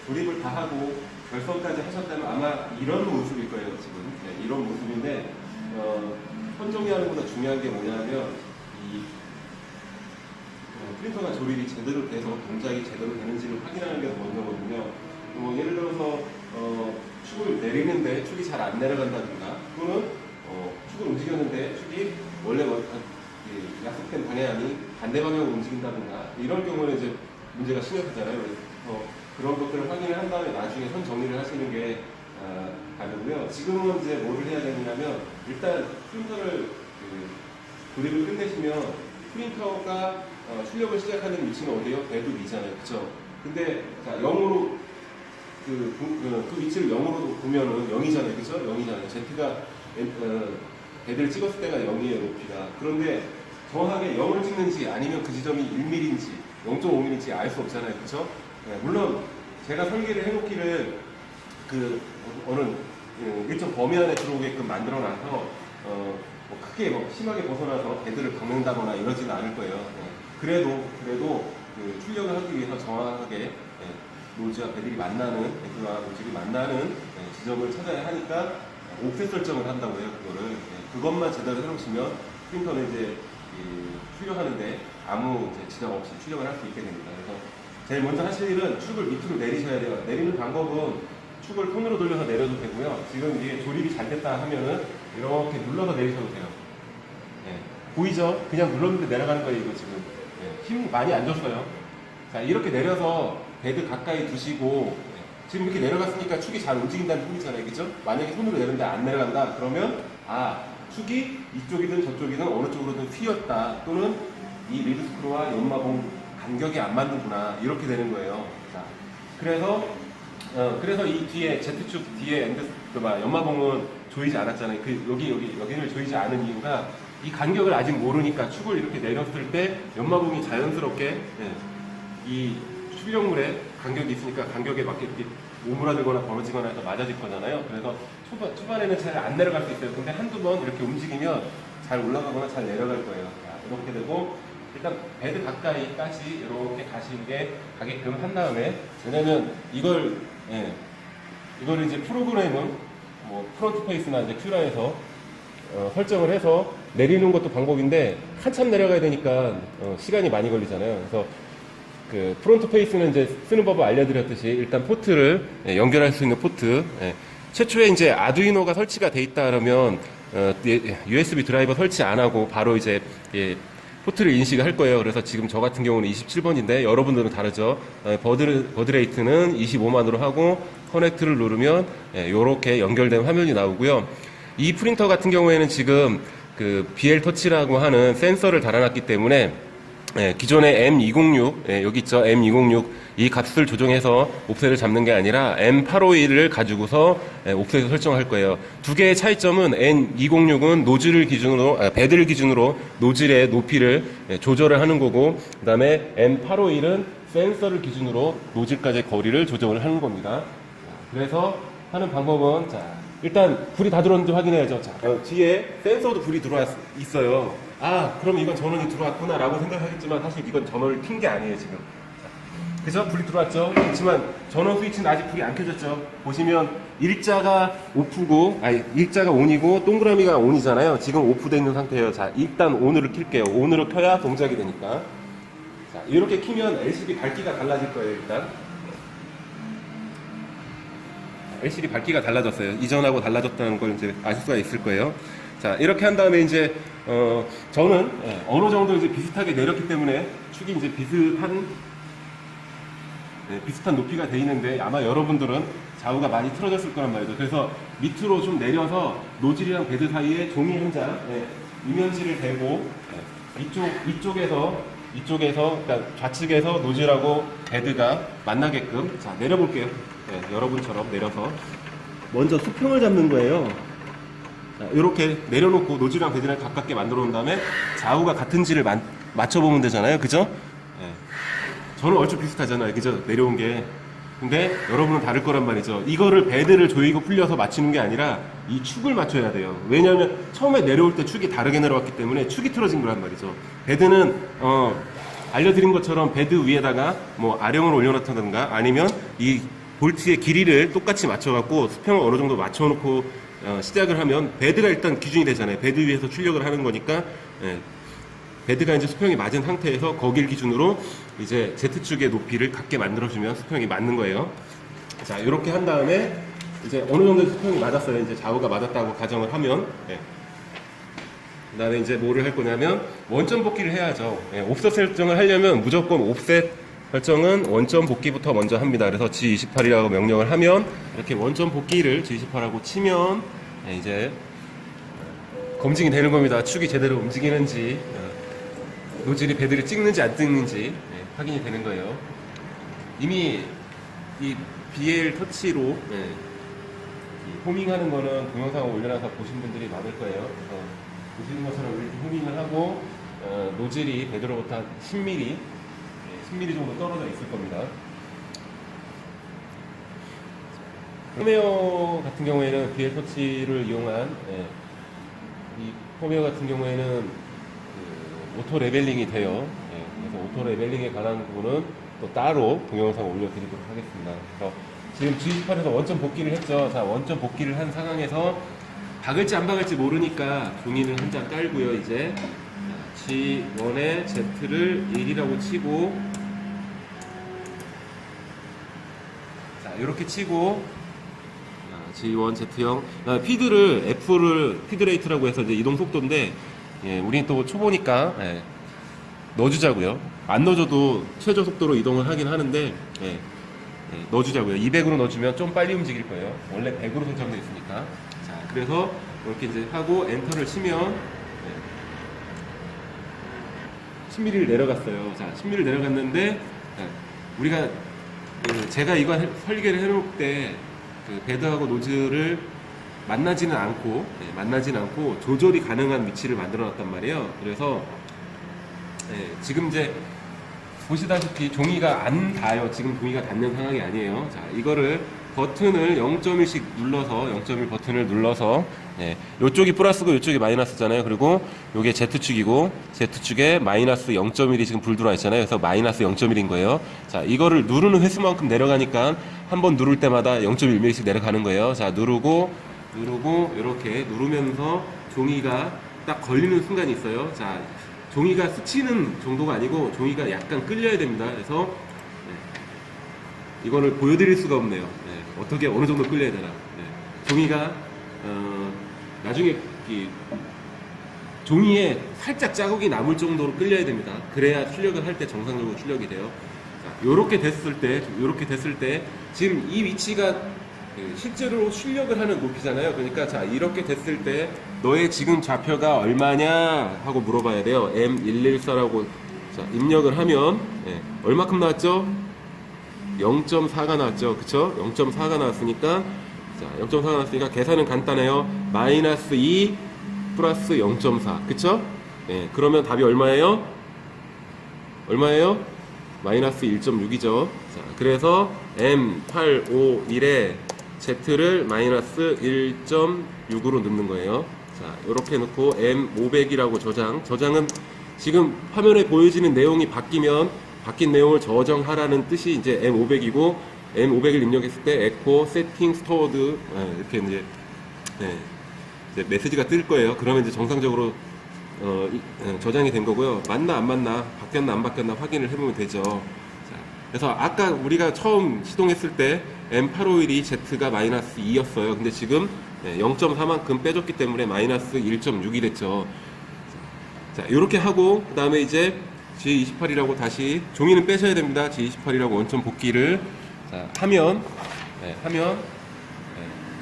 조립을 다 하고 결선까지 하셨다면 아마 이런 모습일 거예요, 지금. 네, 이런 모습인데, 선정리하는 것보다 중요한 게 뭐냐면, 이 프린터가 조립이 제대로 돼서 동작이 제대로 되는지를 확인하는 게 먼저거든요. 뭐 예를 들어서 축을 내리는데 축이 잘 안 내려간다든가, 또는 축을 움직였는데 축이 원래 약속된 방향이 반대 방향으로 움직인다든가, 이런 경우는 이제 문제가 심각하잖아요. 그래서 그런 것들을 확인을 한 다음에 나중에 선 정리를 하시는 게 가능고요. 지금은 이제 뭐를 해야 되냐면, 일단 프린터를 조립을 끝내시면 프린터가 출력을 시작하는 위치는 어디예요? 배드 위잖아요, 그렇죠? 근데 자 0으로 그 위치를 0으로 보면은 0이잖아요, 그렇죠? 0이잖아요. Z가 배드를 찍었을 때가 0이에요, 높이가. 그런데 정확하게 0을 찍는지 아니면 그 지점이 1mm인지 0.5mm인지 알 수 없잖아요, 그렇죠? 네, 물론 제가 설계를 해놓기를 어느 일정 범위 안에 들어오게끔 만들어놔서 뭐 크게 심하게 벗어나서 배드를 박는다거나 이러지는 않을 거예요. 네. 그래도 그 출력을 하기 위해서 정확하게 노즈와 배들이 만나는, 배드와 노즐이 만나는 지점을 찾아야 하니까 옵셋 설정을 한다고 해요, 그거를. 그것만 제대로 해놓으시면 프린터는 이제 출력하는데 아무 지장 없이 출력을 할 수 있게 됩니다. 그래서 제일 먼저 하실 일은 축을 밑으로 내리셔야 돼요. 내리는 방법은 축을 손으로 돌려서 내려도 되고요. 지금 이게 조립이 잘 됐다 하면은 이렇게 눌러서 내리셔도 돼요. 네. 보이죠? 그냥 눌렀는데 내려가는 거예요, 이거 지금. 네. 힘 많이 안 줬어요. 자, 이렇게 내려서 배드 가까이 두시고, 지금 이렇게 내려갔으니까 축이 잘 움직인다는 소리잖아요, 그죠? 만약에 손으로 내렸는데 안 내려간다, 그러면, 축이 이쪽이든 저쪽이든 어느 쪽으로든 휘었다, 또는 이 리드 스크루와 연마봉 간격이 안 맞는구나, 이렇게 되는 거예요. 자, 그래서 이 뒤에, Z축 뒤에 연마봉은 조이지 않았잖아요. 여기를 조이지 않은 이유가 이 간격을 아직 모르니까 축을 이렇게 내렸을 때 연마봉이 자연스럽게 이 출력물에 간격이 있으니까 간격에 맞게 이렇게 오므라들거나 벌어지거나 해서 맞아질 거잖아요. 그래서 초반에는 잘 안 내려갈 수 있어요. 근데 한두 번 이렇게 움직이면 잘 올라가거나 잘 내려갈 거예요. 자, 이렇게 되고, 일단 배드 가까이까지 이렇게 가게끔 한 다음에, 왜냐면 이걸 이제 프로그램은 뭐 프론트 페이스나 이제 큐라에서 설정을 해서 내리는 것도 방법인데, 한참 내려가야 되니까 시간이 많이 걸리잖아요. 그래서 그 프론트 페이스는 이제 쓰는 법을 알려드렸듯이, 일단 포트를 연결할 수 있는 포트, 최초에 이제 아두이노가 설치가 돼 있다 그러면 USB 드라이버 설치 안 하고 바로 이제 포트를 인식할 거예요. 그래서 지금 저 같은 경우는 27번인데 여러분들은 다르죠. 버드레이트는 25만으로 하고 커넥트를 누르면 이렇게 연결된 화면이 나오고요. 이 프린터 같은 경우에는 지금 그 BL 터치라고 하는 센서를 달아놨기 때문에 기존의 M206, 여기 있죠, M206, 이 값을 조정해서 옵셋을 잡는 게 아니라 M851을 가지고서 옵셋을 설정할 거예요. 두 개의 차이점은 N206은 노즐을 기준으로, 배드를 기준으로 노즐의 높이를 조절을 하는 거고, 그 다음에 M851은 센서를 기준으로 노즐까지의 거리를 조정을 하는 겁니다. 그래서 하는 방법은, 일단 불이 다 들어왔는지 확인해야죠. 뒤에 센서도 불이 들어와 있어요. 그럼 이건 전원이 들어왔구나 라고 생각하겠지만, 사실 이건 전원을 킨 게 아니에요, 지금. 그죠? 불이 들어왔죠? 그렇지만 전원 스위치는 아직 불이 안 켜졌죠? 보시면 일자가 오프고, 일자가 온이고 동그라미가 온이잖아요. 지금 오프되어 있는 상태예요. 자, 일단 온으로 킬게요. 온으로 켜야 동작이 되니까. 자, 이렇게 키면 LCD 밝기가 달라질 거예요, 일단. LCD 밝기가 달라졌어요. 이전하고 달라졌다는 걸 이제 아실 수가 있을 거예요. 자, 이렇게 한 다음에 이제, 저는 어느 정도 이제 비슷하게 내렸기 때문에 축이 이제 비슷한 높이가 돼 있는데, 아마 여러분들은 좌우가 많이 틀어졌을 거란 말이죠. 그래서 밑으로 좀 내려서 노즐이랑 배드 사이에 종이 한 장, 이면지를 대고, 이쪽에서, 그러니까 좌측에서 노즐하고 배드가 만나게끔, 자, 내려볼게요. 여러분처럼 내려서. 먼저 수평을 잡는 거예요. 자, 이렇게 내려놓고 노즐이랑 배드랑 가깝게 만들어 놓은 다음에 좌우가 같은지를 맞춰보면 되잖아요. 그죠? 저는 얼추 비슷하잖아요, 그죠? 내려온 게. 근데 여러분은 다를 거란 말이죠. 이거를 배드를 조이고 풀려서 맞추는 게 아니라 이 축을 맞춰야 돼요. 왜냐하면 처음에 내려올 때 축이 다르게 내려왔기 때문에 축이 틀어진 거란 말이죠. 배드는 알려드린 것처럼 배드 위에다가 뭐 아령을 올려놓던가, 아니면 이 볼트의 길이를 똑같이 맞춰갖고 수평을 어느 정도 맞춰놓고 시작을 하면 베드가 일단 기준이 되잖아요. 베드 위에서 출력을 하는 거니까 예, 베드가 이제 수평이 맞은 상태에서 거길 기준으로 이제 Z축의 높이를 갖게 만들어주면 수평이 맞는 거예요. 자, 이렇게 한 다음에 이제 어느 정도 수평이 맞았어요. 이제 좌우가 맞았다고 가정을 하면 예. 그 다음에 이제 뭐를 할 거냐면 원점 복귀를 해야죠. 예, 옵셋 설정을 하려면 무조건 옵셋 설정은 원점 복귀부터 먼저 합니다. 그래서 G28이라고 명령을 하면 이렇게 원점 복귀를 G28하고 치면 예, 이제 검증이 되는 겁니다. 축이 제대로 움직이는지 노즐이 베드를 찍는지 안 찍는지 예, 확인이 되는 거예요. 이미 이 BL 터치로 예, 이 호밍하는 거는 동영상을 올려놔서 보신 분들이 많을 거예요. 보시는 것처럼 이렇게 호밍을 하고 노즐이 베드로부터 한 10mm, 10mm 정도 떨어져 있을 겁니다. 폼웨어 같은 경우에는 BL 터치를 이용한 이 폼웨어 같은 경우에는 그 오토 레벨링이 돼요. 그래서 오토 레벨링에 관한 부분은 또 따로 동영상을 올려드리도록 하겠습니다. 그래서 지금 G28에서 원점 복귀를 했죠. 자, 원점 복귀를 한 상황에서 박을지 안 박을지 모르니까 종이를 한 장 깔고요. 이제 G1에 Z를 1이라고 치고, 자, 이렇게 치고 G1 Z0 피드를 F를 피드 레이트라고 해서 이제 이동 속도인데 예, 우리는 또 초보니까 예, 넣어주자고요. 안 넣어줘도 최저 속도로 이동을 하긴 하는데 예, 넣어주자고요. 200으로 넣어주면 좀 빨리 움직일 거예요. 원래 100으로 설정되어 있으니까. 자, 그래서 이렇게 이제 하고 엔터를 치면 10mm를 내려갔어요. 자, 10mm를 내려갔는데 우리가 제가 이거 설계를 해놓을 때 그 베드하고 노즐을 만나지는 않고 조절이 가능한 위치를 만들어놨단 말이에요. 그래서 지금 이제 보시다시피 종이가 안 닿아요. 지금 종이가 닿는 상황이 아니에요. 자, 이거를 버튼을 0.1씩 눌러서 0.1 버튼을 눌러서 이쪽이 플러스고 이쪽이 마이너스잖아요. 그리고 이게 Z축이고 Z축에 마이너스 0.1이 지금 불 들어와 있잖아요. 그래서 마이너스 0.1인 거예요. 자, 이거를 누르는 횟수만큼 내려가니까 한번 누를 때마다 0.1mm씩 내려가는 거예요. 자, 누르고 이렇게 누르면서 종이가 딱 걸리는 순간이 있어요. 자, 종이가 스치는 정도가 아니고 종이가 약간 끌려야 됩니다. 그래서 이거를 보여드릴 수가 없네요. 어떻게 어느 정도 끌려야 되나. 종이가 나중에 종이에 살짝 자국이 남을 정도로 끌려야 됩니다. 그래야 출력을 할 때 정상적으로 출력이 돼요. 자, 요렇게 됐을 때 지금 이 위치가 실제로 출력을 하는 높이잖아요. 그러니까 자, 이렇게 됐을 때 너의 지금 좌표가 얼마냐 하고 물어봐야 돼요. M114라고 자, 입력을 하면 얼마큼 나왔죠? 0.4가 나왔죠. 그쵸? 0.4가 나왔으니까 자, 0.4가 나왔으니까 계산은 간단해요. 마이너스 2 플러스 0.4 그쵸? 그러면 답이 얼마예요? 마이너스 1.6이죠. 자, 그래서 M851에 Z를 마이너스 1.6으로 넣는 거예요. 자, 이렇게 넣고 M500이라고 저장은 지금 화면에 보여지는 내용이 바뀌면 바뀐 내용을 저장하라는 뜻이 이제 M500이고 M500을 입력했을 때 에코 세팅 스토어드 이렇게 이제 메시지가 뜰 거예요. 그러면 이제 정상적으로 저장이 된 거고요. 맞나 안 맞나, 바뀌었나 안 바뀌었나 확인을 해보면 되죠. 자, 그래서 아까 우리가 처음 시동했을 때 M851이 Z가 마이너스 2였어요. 근데 지금 0.4만큼 빼줬기 때문에 마이너스 1.6이 됐죠. 자, 이렇게 하고 그 다음에 이제 G28이라고 다시 종이는 빼셔야 됩니다. G28이라고 원점 복귀를 자, 하면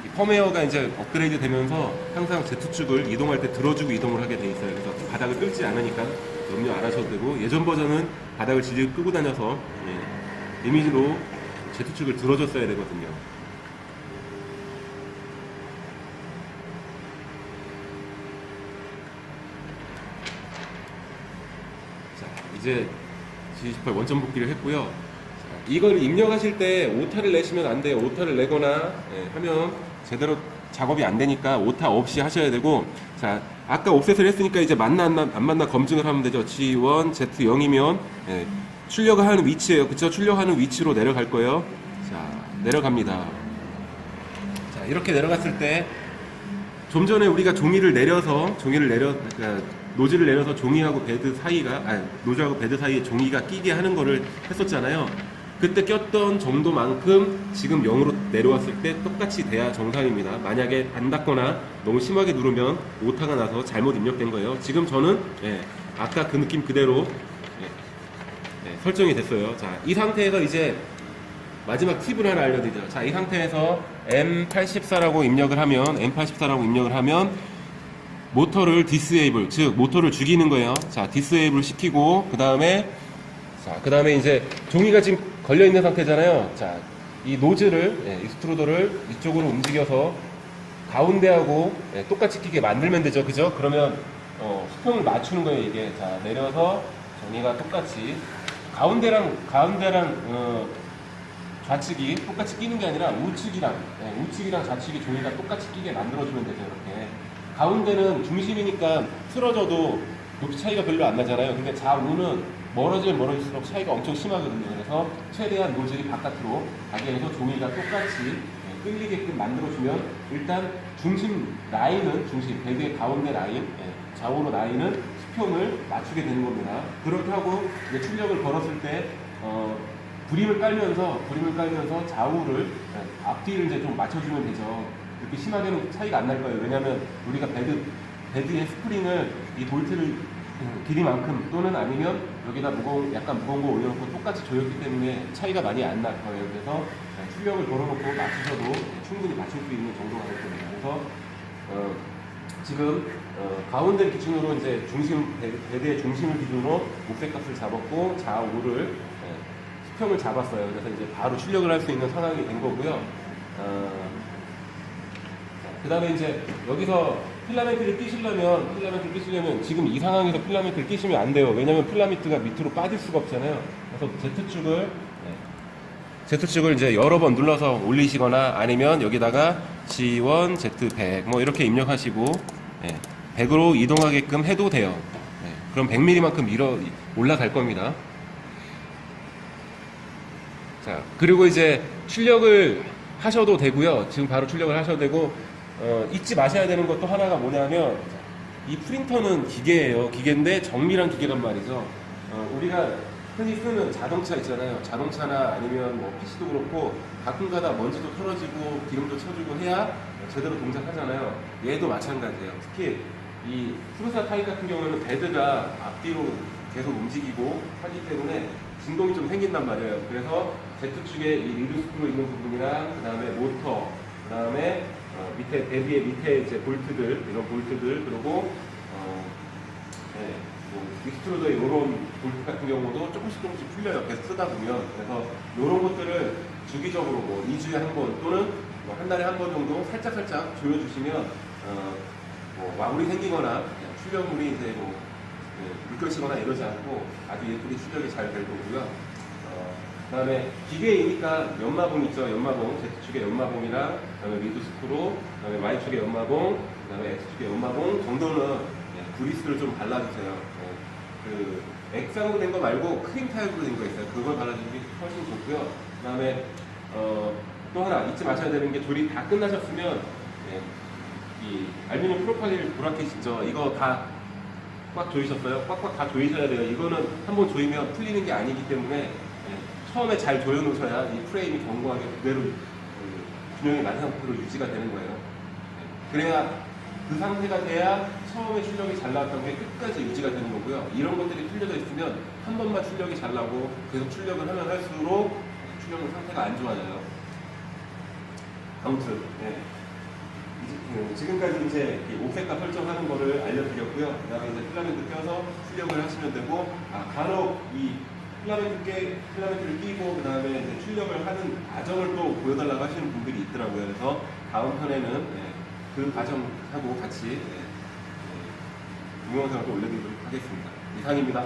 이 펌웨어가 이제 업그레이드 되면서 항상 Z축을 이동할 때 들어주고 이동을 하게 돼 있어요. 그래서 바닥을 끌지 않으니까 염려 안 하셔도 되고 예전 버전은 바닥을 질질 끄고 다녀서 이미지로 Z축을 들어줬어야 되거든요. 자, 이제 G28 원점 복귀를 했고요. 자, 이걸 입력하실 때 오타를 내시면 안 돼요. 오타를 내거나 하면 제대로 작업이 안 되니까 오타 없이 하셔야 되고, 자, 아까 옵셋을 했으니까 이제 맞나 안 맞나 검증을 하면 되죠. G1, Z0이면 출력을 하는 위치예요. 그쵸? 출력하는 위치로 내려갈 거예요. 자, 자, 내려갑니다. 자, 이렇게 내려갔을 때 좀 전에 우리가 그러니까 노즐을 내려서 종이하고 베드 사이가, 노즐하고 베드 사이에 종이가 끼게 하는 거를 했었잖아요. 그때 꼈던 정도만큼 지금 0으로 내려왔을 때 똑같이 돼야 정상입니다. 만약에 안 닿거나 너무 심하게 누르면 오타가 나서 잘못 입력된 거예요. 지금 저는 아까 그 느낌 그대로 설정이 됐어요. 자, 이 상태에서 이제 마지막 팁을 하나 알려드리죠. 자, 이 상태에서 M84라고 입력을 하면 모터를 디스에이블, 즉 모터를 죽이는 거예요. 자, 디스에이블 시키고 그 다음에 이제 종이가 지금 걸려 있는 상태잖아요. 자, 이 노즐을 익스트루더를 이쪽으로 움직여서 가운데하고 똑같이 끼게 만들면 되죠. 그죠? 그러면 수평을 맞추는 거예요, 이게. 자, 내려서 종이가 똑같이 가운데랑 좌측이 똑같이 끼는 게 아니라 우측이랑 좌측이 종이가 똑같이 끼게 만들어주면 되죠. 이렇게 가운데는 중심이니까 틀어져도 높이 차이가 별로 안 나잖아요. 근데 좌우는 멀어질수록 차이가 엄청 심하거든요. 그래서 최대한 노즐이 바깥으로 가게 해서 종이가 똑같이 끌리게끔 만들어주면 일단 베드의 가운데 라인, 좌우로 라인은 수평을 맞추게 되는 겁니다. 그렇게 하고 이제 출력을 걸었을 때 브림을 깔면서 좌우를 앞뒤를 이제 좀 맞춰주면 되죠. 그렇게 심하게는 차이가 안 날 거예요. 왜냐하면 우리가 베드의 스프링을 이 볼트를 길이만큼 또는 아니면 여기다 약간 무거운 거 올려놓고 똑같이 조였기 때문에 차이가 많이 안 날 거예요. 그래서 출력을 걸어놓고 맞추셔도 충분히 맞출 수 있는 정도가 될 겁니다. 그래서 지금 가운데를 기준으로 이제 베드의 중심을 기준으로 목쇠값을 잡았고 좌우를 수평을 잡았어요. 그래서 이제 바로 출력을 할 수 있는 상황이 된 거고요. 그 다음에 이제 여기서 필라멘트를 끼시려면 지금 이 상황에서 필라멘트를 끼시면 안 돼요. 왜냐면 필라멘트가 밑으로 빠질 수가 없잖아요. 그래서 Z축을 이제 여러 번 눌러서 올리시거나 아니면 여기다가 G1, Z100 뭐 이렇게 입력하시고 100으로 이동하게끔 해도 돼요. 그럼 100mm만큼 올라갈 겁니다. 자, 그리고 이제 출력을 하셔도 되고요. 지금 바로 출력을 하셔도 되고, 잊지 마셔야 되는 것도 하나가 뭐냐면, 이 프린터는 기계예요. 기계인데 정밀한 기계란 말이죠. 우리가 흔히 쓰는 자동차 있잖아요. 자동차나 아니면 뭐 PC도 그렇고, 가끔가다 먼지도 털어지고, 기름도 쳐주고 해야 제대로 동작하잖아요. 얘도 마찬가지예요. 특히 이 프루사 타입 같은 경우는 베드가 앞뒤로 계속 움직이고 하기 때문에 진동이 좀 생긴단 말이에요. 그래서 Z축에 이 리드 스크루 있는 부분이랑 그 다음에 모터, 그 다음에 베드의 밑에 이제 볼트들, 이런 볼트들, 그리고 익스트루더의 이런 볼트 같은 경우도 조금씩 풀려요. 계속 쓰다 보면. 그래서 이런 것들을 주기적으로 뭐 2주에 한 번 또는 뭐 한 달에 한 번 정도 살짝 조여주시면 뭐 마블이 생기거나 출력물이 이제 뭐 물결치거나 이러지 않고 아주 예쁘게 출력이 잘 될 거고요. 그 다음에 기계이니까 연마봉 있죠. 연마봉, Z축의 연마봉이랑 그 다음에 리드 스크루, 그 다음에 Y축의 연마봉, 그 다음에 X축의 연마봉 정도는 그리스를 좀 발라주세요. 그 액상으로 된 거 말고 크림 타입으로 된 거 있어요. 그걸 발라주는 게 훨씬 좋고요. 그 다음에 또 하나 잊지 마셔야 되는 게 조립 다 끝나셨으면 이 알루미늄 프로파일 브라켓 있죠. 이거 다 꽉 조이셨어요? 꽉꽉 다 조이셔야 돼요. 이거는 한번 조이면 풀리는 게 아니기 때문에 처음에 잘 조여 놓으셔야 이 프레임이 견고하게 그대로 균형이 맞는 상태로 유지가 되는 거예요. 그래야 그 상태가 돼야 처음에 출력이 잘 나왔던 게 끝까지 유지가 되는 거고요. 이런 것들이 풀려져 있으면 한 번만 출력이 잘 나고 계속 출력을 하면 할수록 출력 상태가 안 좋아져요. 아무튼 지금까지 이제 옥색값 설정하는 거를 알려드렸고요. 그 다음에 이제 필라멘트 껴서 출력을 하시면 되고, 간혹 이 필라멘트를 끼고 그 다음에 이제 출력을 하는 과정을 또 보여달라고 하시는 분들이 있더라고요. 그래서 다음 편에는 그 과정하고 같이 동영상을 또 올려드리도록 하겠습니다. 이상입니다.